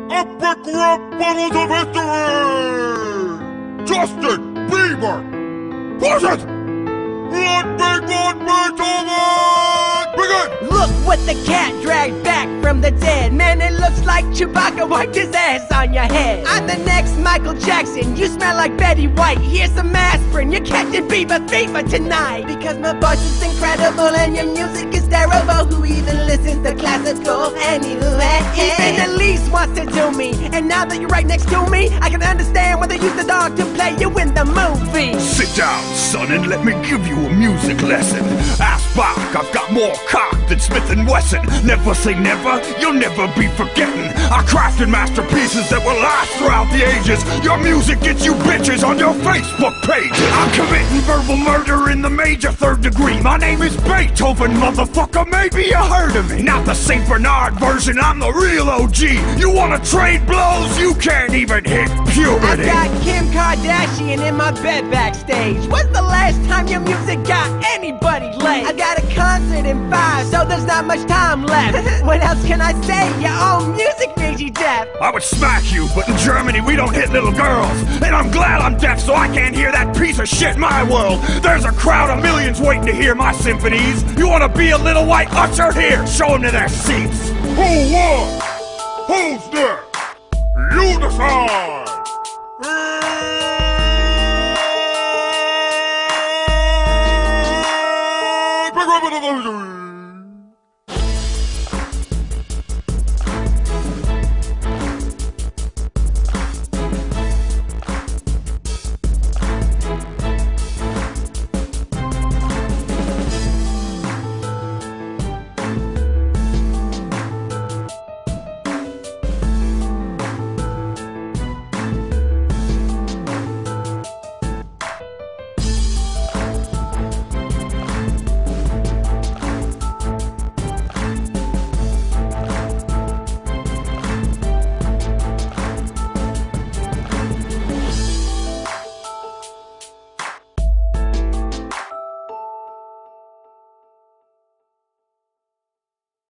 Epic rap battles of history! Justin Bieber! Push it! Let me God Beethoven! Begin! Look what the cat dragged back from the dead. Man, it looks like Chewbacca wiped his ass on your head. I'm the next Michael Jackson. You smell like Betty White. Here's some aspirin. You're catching Bieber fever tonight. Because my voice is incredible and your music is terrible. Who even listens to classical anyway? Even Elise wants to do me. And now that you're right next to me, I can understand why they use the dog to play you in the movie. Sit down, son, and let me give you a music lesson. Ask Bach, I've got more cock than Smith & Wesson. Never say never, you'll never be forgetting. I crafted masterpieces that will last throughout the ages. Your music gets you bitches on your Facebook page. I'm committing verbal murder in the major third degree. My name is Beethoven, motherfucker, maybe you heard of me. Not the St. Bernard version, I'm the real OG. You wanna trade blows? You can't even hit puberty. I got Kim Kardashian in my bed backstage. When's the last time your music got anybody laid? I got a concert in 5, so there's not much time left. What else can I say? Your own music made you deaf. I would smack you, but in Germany we don't hit little girls. And I'm glad I'm deaf so I can't hear that piece of shit My World. There's a crowd of millions waiting to hear my symphonies. You wanna be a little white usher? Here, show them to their seats. Who won? Who's there? You decide! Epic rap battles of history!